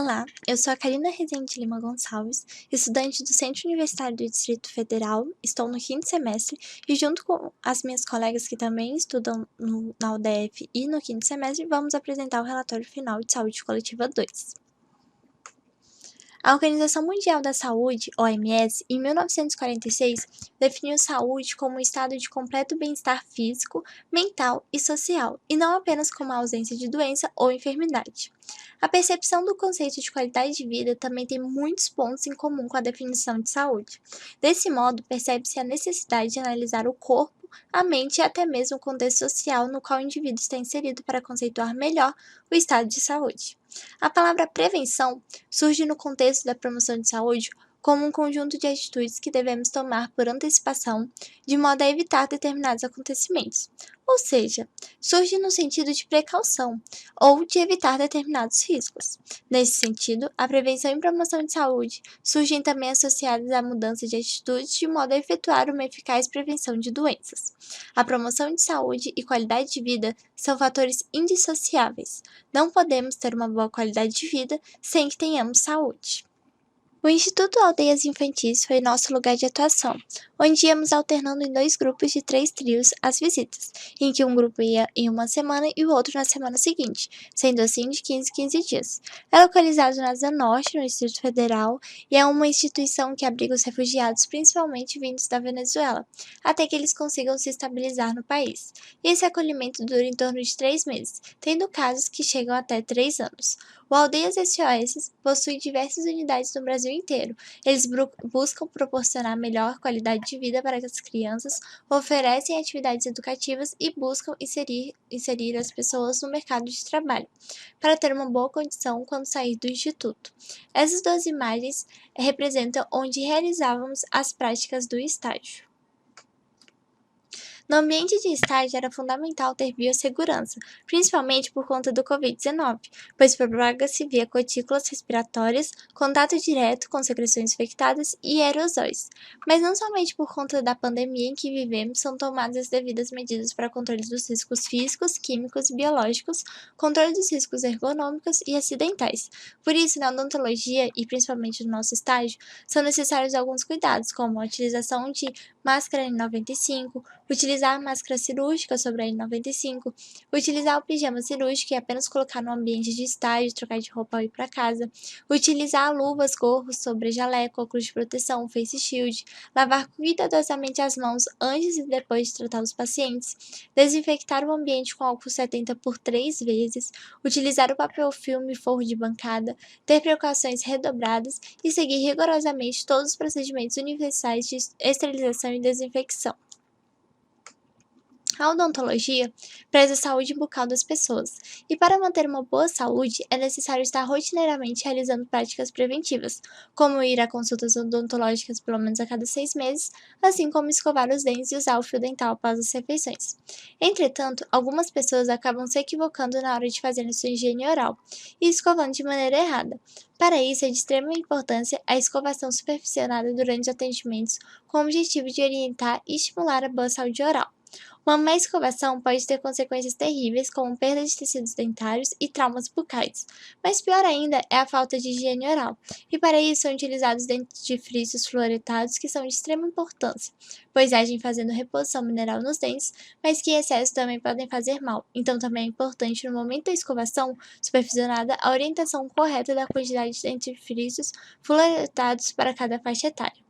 Olá, eu sou a Karina Rezende Lima Gonçalves, estudante do Centro Universitário do Distrito Federal, estou no 5º semestre e junto com as minhas colegas que também estudam na UDF e no 5º semestre, vamos apresentar o relatório final de Saúde Coletiva 2. A Organização Mundial da Saúde, OMS, em 1946, definiu saúde como um estado de completo bem-estar físico, mental e social, e não apenas como a ausência de doença ou enfermidade. A percepção do conceito de qualidade de vida também tem muitos pontos em comum com a definição de saúde. Desse modo, percebe-se a necessidade de analisar o corpo, a mente e até mesmo o contexto social no qual o indivíduo está inserido para conceituar melhor o estado de saúde. A palavra prevenção surge no contexto da promoção de saúde como um conjunto de atitudes que devemos tomar por antecipação, de modo a evitar determinados acontecimentos. Ou seja, surge no sentido de precaução ou de evitar determinados riscos. Nesse sentido, a prevenção e promoção de saúde surgem também associadas à mudança de atitudes de modo a efetuar uma eficaz prevenção de doenças. A promoção de saúde e qualidade de vida são fatores indissociáveis. Não podemos ter uma boa qualidade de vida sem que tenhamos saúde. O Instituto Aldeias Infantis foi nosso lugar de atuação, onde íamos alternando em 2 grupos de 3 trios as visitas, em que um grupo ia em uma semana e o outro na semana seguinte, sendo assim de 15 em 15 dias. É localizado na Asa Norte, no Distrito Federal, e é uma instituição que abriga os refugiados principalmente vindos da Venezuela, até que eles consigam se estabilizar no país. E esse acolhimento dura em torno de 3 meses, tendo casos que chegam até 3 anos. O Aldeias SOS possui diversas unidades no Brasil inteiro. Eles buscam proporcionar melhor qualidade de vida para as crianças, oferecem atividades educativas e buscam inserir as pessoas no mercado de trabalho, para ter uma boa condição quando sair do instituto. Essas 2 imagens representam onde realizávamos as práticas do estágio. No ambiente de estágio era fundamental ter biossegurança, principalmente por conta do Covid-19, pois propaga-se via gotículas respiratórias, contato direto com secreções infectadas e aerosóis. Mas não somente por conta da pandemia em que vivemos são tomadas as devidas medidas para controle dos riscos físicos, químicos e biológicos, controle dos riscos ergonômicos e acidentais. Por isso, na odontologia e principalmente no nosso estágio, são necessários alguns cuidados, como a utilização de máscara N95, utilizar a máscara cirúrgica sobre a N95, utilizar o pijama cirúrgico e apenas colocar no ambiente de estágio, trocar de roupa ao ir para casa, utilizar luvas, gorros, sobre jaleco, óculos de proteção, face shield, lavar cuidadosamente as mãos antes e depois de tratar os pacientes, desinfectar o ambiente com álcool 70 por 3 vezes, utilizar o papel filme e forro de bancada, ter precauções redobradas e seguir rigorosamente todos os procedimentos universais de esterilização e desinfecção. A odontologia preza a saúde bucal das pessoas, e para manter uma boa saúde é necessário estar rotineiramente realizando práticas preventivas, como ir a consultas odontológicas pelo menos a cada 6 meses, assim como escovar os dentes e usar o fio dental após as refeições. Entretanto, algumas pessoas acabam se equivocando na hora de fazer sua higiene oral e escovando de maneira errada. Para isso, é de extrema importância a escovação supervisionada durante os atendimentos, com o objetivo de orientar e estimular a boa saúde oral. Uma má escovação pode ter consequências terríveis, como perda de tecidos dentários e traumas bucais. Mas pior ainda é a falta de higiene oral, e para isso são utilizados dentifrícios fluoretados que são de extrema importância, pois agem fazendo reposição mineral nos dentes, mas que em excesso também podem fazer mal. Então também é importante, no momento da escovação supervisionada, a orientação correta da quantidade de dentifrícios fluoretados para cada faixa etária.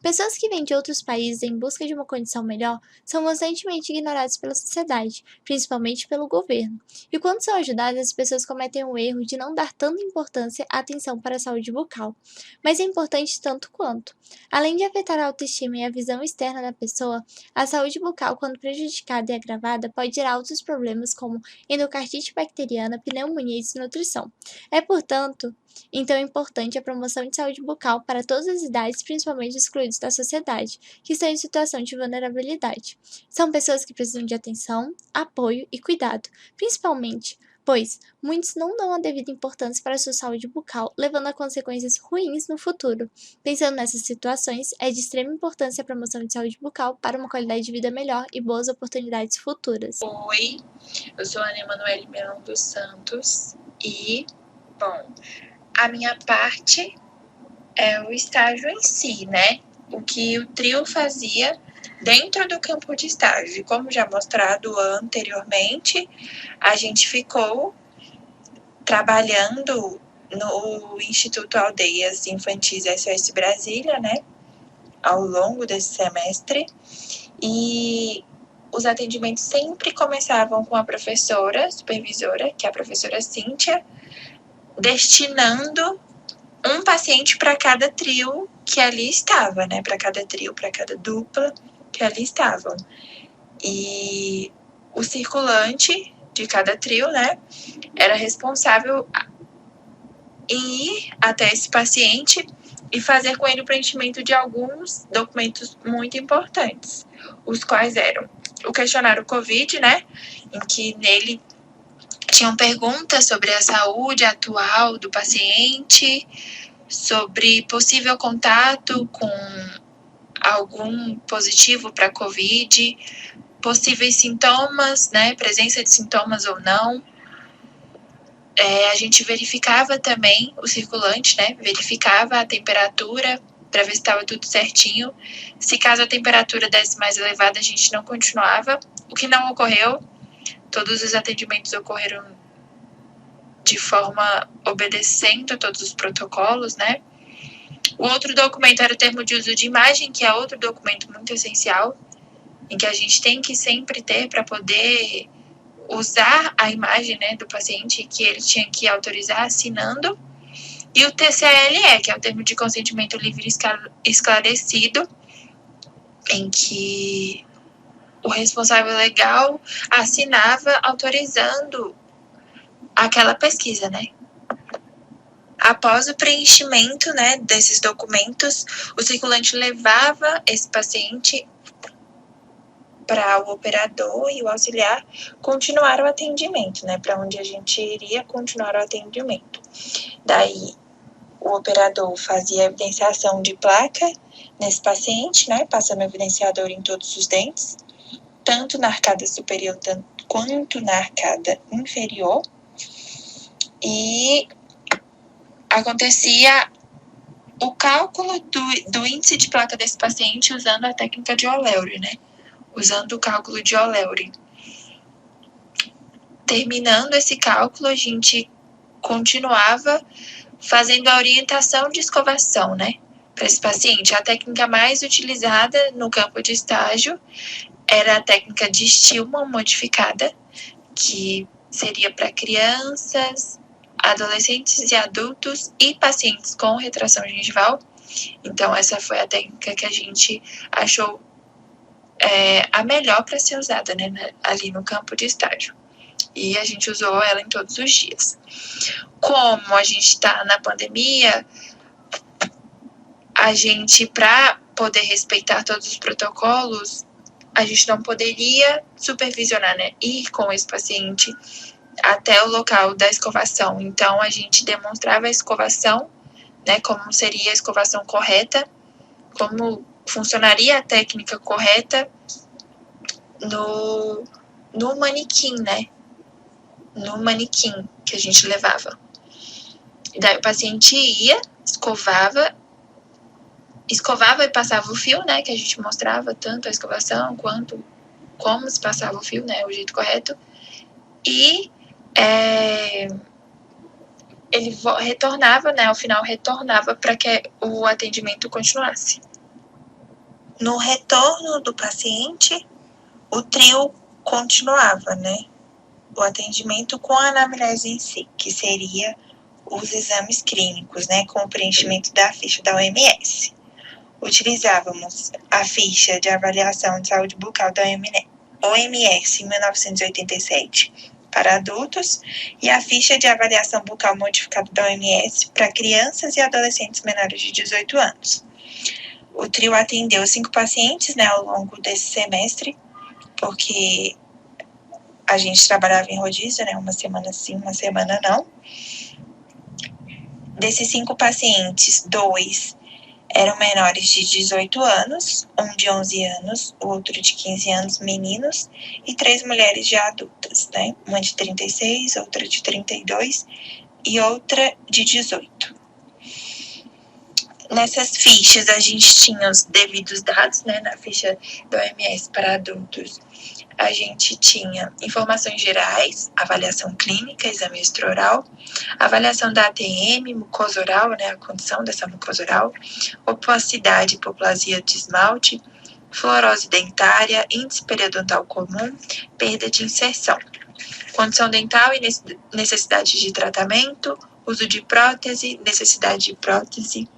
Pessoas que vêm de outros países em busca de uma condição melhor são constantemente ignoradas pela sociedade, principalmente pelo governo. E quando são ajudadas, as pessoas cometem o erro de não dar tanta importância à atenção para a saúde bucal. Mas é importante tanto quanto. Além de afetar a autoestima e a visão externa da pessoa, a saúde bucal, quando prejudicada e agravada, pode gerar outros problemas como endocardite bacteriana, pneumonia e desnutrição. É, portanto, então é importante a promoção de saúde bucal para todas as idades, principalmente excluídos da sociedade, que estão em situação de vulnerabilidade. São pessoas que precisam de atenção, apoio e cuidado, principalmente, pois muitos não dão a devida importância para a sua saúde bucal, levando a consequências ruins no futuro. Pensando nessas situações, é de extrema importância a promoção de saúde bucal para uma qualidade de vida melhor e boas oportunidades futuras. Oi, eu sou a Ana Emanuele Melão dos Santos e, bom, a minha parte é o estágio em si, né? O que o trio fazia dentro do campo de estágio. E como já mostrado anteriormente, a gente ficou trabalhando no Instituto Aldeias Infantis SOS Brasília, né? Ao longo desse semestre. E os atendimentos sempre começavam com a professora supervisora, que é a professora Cíntia, destinando um paciente para cada trio que ali estava, né? Para cada trio, para cada dupla que ali estavam. E o circulante de cada trio, né? Era responsável em ir até esse paciente e fazer com ele o preenchimento de alguns documentos muito importantes, os quais eram o questionário COVID, né? Em que nele tinham perguntas sobre a saúde atual do paciente, sobre possível contato com algum positivo para COVID, possíveis sintomas, né, presença de sintomas ou não. A gente verificava também o circulante, né, verificava a temperatura para ver se estava tudo certinho. Se caso a temperatura desse mais elevada, a gente não continuava, o que não ocorreu. Todos os atendimentos ocorreram de forma obedecendo a todos os protocolos, né? O outro documento era o termo de uso de imagem, que é outro documento muito essencial, em que a gente tem que sempre ter para poder usar a imagem, né, do paciente, que ele tinha que autorizar assinando. E o TCLE, que é o termo de consentimento livre esclarecido, em que o responsável legal assinava autorizando aquela pesquisa, né? Após o preenchimento, né, desses documentos, o circulante levava esse paciente para o operador e o auxiliar continuar o atendimento, né, para onde a gente iria continuar o atendimento. Daí, o operador fazia a evidenciação de placa nesse paciente, né, passando o evidenciador em todos os dentes, tanto na arcada superior quanto na arcada inferior, e acontecia o cálculo do índice de placa desse paciente usando a técnica de O'Leary, né? Usando o cálculo de O'Leary. Terminando esse cálculo, a gente continuava fazendo a orientação de escovação, né? Para esse paciente. A técnica mais utilizada no campo de estágio era a técnica de Stillman modificada, que seria para crianças, adolescentes e adultos e pacientes com retração gengival. Então, essa foi a técnica que a gente achou a melhor para ser usada, né, ali no campo de estágio. E a gente usou ela em todos os dias. Como a gente está na pandemia, a gente, para poder respeitar todos os protocolos, a gente não poderia supervisionar, né, ir com esse paciente até o local da escovação. Então, a gente demonstrava a escovação, né, como seria a escovação correta, como funcionaria a técnica correta no manequim, né? No manequim que a gente levava. E daí o paciente ia, escovava e passava o fio, né? Que a gente mostrava tanto a escovação quanto como se passava o fio, né? O jeito correto. E ele retornava, né? Ao final retornava para que o atendimento continuasse. No retorno do paciente, o trio continuava, né? O atendimento com a anamnese em si, que seria os exames clínicos, né? Com o preenchimento da ficha da OMS. Utilizávamos a ficha de avaliação de saúde bucal da OMS em 1987 para adultos e a ficha de avaliação bucal modificada da OMS para crianças e adolescentes menores de 18 anos. O trio atendeu 5 pacientes, né, ao longo desse semestre, porque a gente trabalhava em rodízio, né, uma semana sim, uma semana não. Desses 5 pacientes, 2 eram menores de 18 anos, um de 11 anos, o outro de 15 anos, meninos, e 3 mulheres já adultas, né? Uma de 36, outra de 32 e outra de 18. Nessas fichas a gente tinha os devidos dados, né? Na ficha da OMS para adultos, a gente tinha informações gerais, avaliação clínica, exame extraoral, avaliação da ATM, mucosa oral, né? A condição dessa mucosa oral, opacidade, hipoplasia de esmalte, fluorose dentária, índice periodontal comum, perda de inserção, condição dental e necessidade de tratamento, uso de prótese, necessidade de prótese,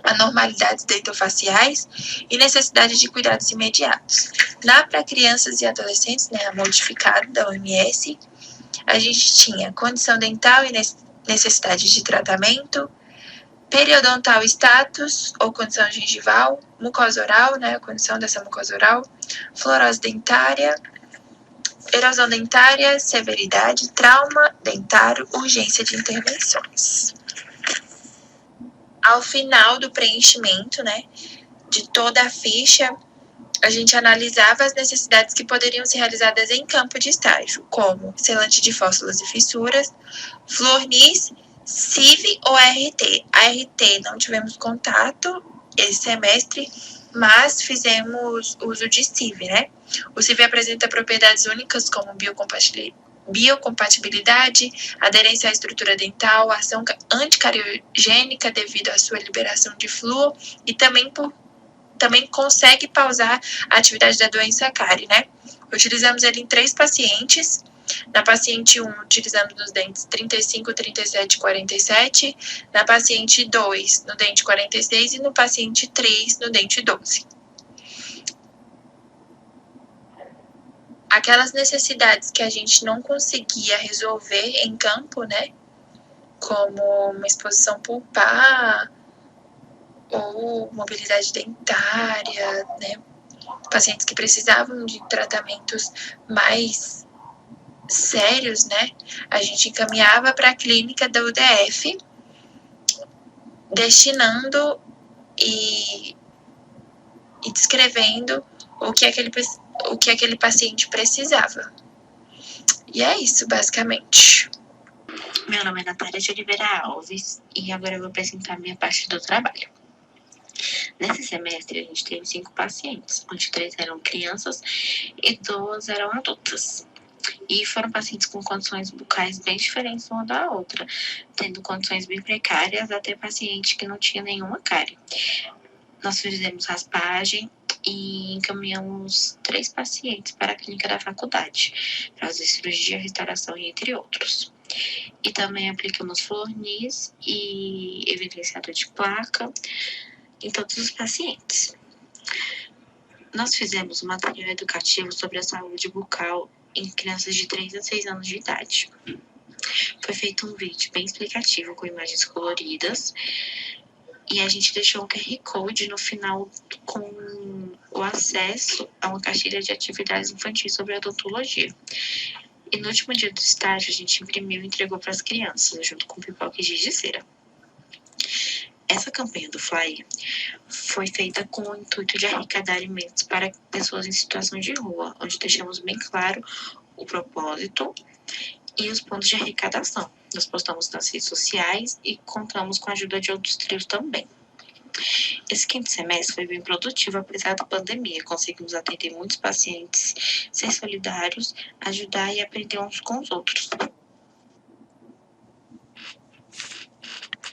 anormalidades dentofaciais e necessidade de cuidados imediatos. Para crianças e adolescentes, né, a modificada da OMS, a gente tinha condição dental e necessidade de tratamento, periodontal status ou condição gengival, mucosa oral, né, a condição dessa mucosa oral, fluorose dentária, erosão dentária, severidade, trauma dentário, urgência de intervenções. Ao final do preenchimento, né, de toda a ficha, a gente analisava as necessidades que poderiam ser realizadas em campo de estágio, como selante de fósforos e fissuras, Flornis, CIV ou RT. A RT não tivemos contato esse semestre, mas fizemos uso de CIV, né? O CIV apresenta propriedades únicas como biocompatibilidade, aderência à estrutura dental, ação anticariogênica devido à sua liberação de flúor e também consegue pausar a atividade da doença cárie, né? Utilizamos ele em 3 pacientes. Na paciente 1, utilizamos nos dentes 35, 37 e 47. Na paciente 2, no dente 46 e no paciente 3, no dente 12. Aquelas necessidades que a gente não conseguia resolver em campo, né? Como uma exposição pulpar ou mobilidade dentária, né? Pacientes que precisavam de tratamentos mais sérios, né? A gente encaminhava para a clínica da UDF, destinando e descrevendo o que aquele paciente precisava. E é isso, basicamente. Meu nome é Natália de Oliveira Alves e agora eu vou apresentar a minha parte do trabalho. Nesse semestre, a gente teve 5 pacientes, onde 3 eram crianças e 2 eram adultas. E foram pacientes com condições bucais bem diferentes uma da outra, tendo condições bem precárias até paciente que não tinha nenhuma cárie. Nós fizemos raspagem e encaminhamos 3 pacientes para a clínica da faculdade, para fazer cirurgia, restauração e entre outros. E também aplicamos Flornis e evidenciador de placa em todos os pacientes. Nós fizemos um material educativo sobre a saúde bucal em crianças de 3 a 6 anos de idade. Foi feito um vídeo bem explicativo com imagens coloridas e a gente deixou um QR Code no final com o acesso a uma cartilha de atividades infantis sobre odontologia. E no último dia do estágio, a gente imprimiu e entregou para as crianças, junto com pipoca e giz de cera. Essa campanha do Flyer foi feita com o intuito de arrecadar alimentos para pessoas em situação de rua, onde deixamos bem claro o propósito e os pontos de arrecadação. Nós postamos nas redes sociais e contamos com a ajuda de outros trios também. Esse 5º semestre foi bem produtivo, apesar da pandemia. Conseguimos atender muitos pacientes, ser solidários, ajudar e aprender uns com os outros.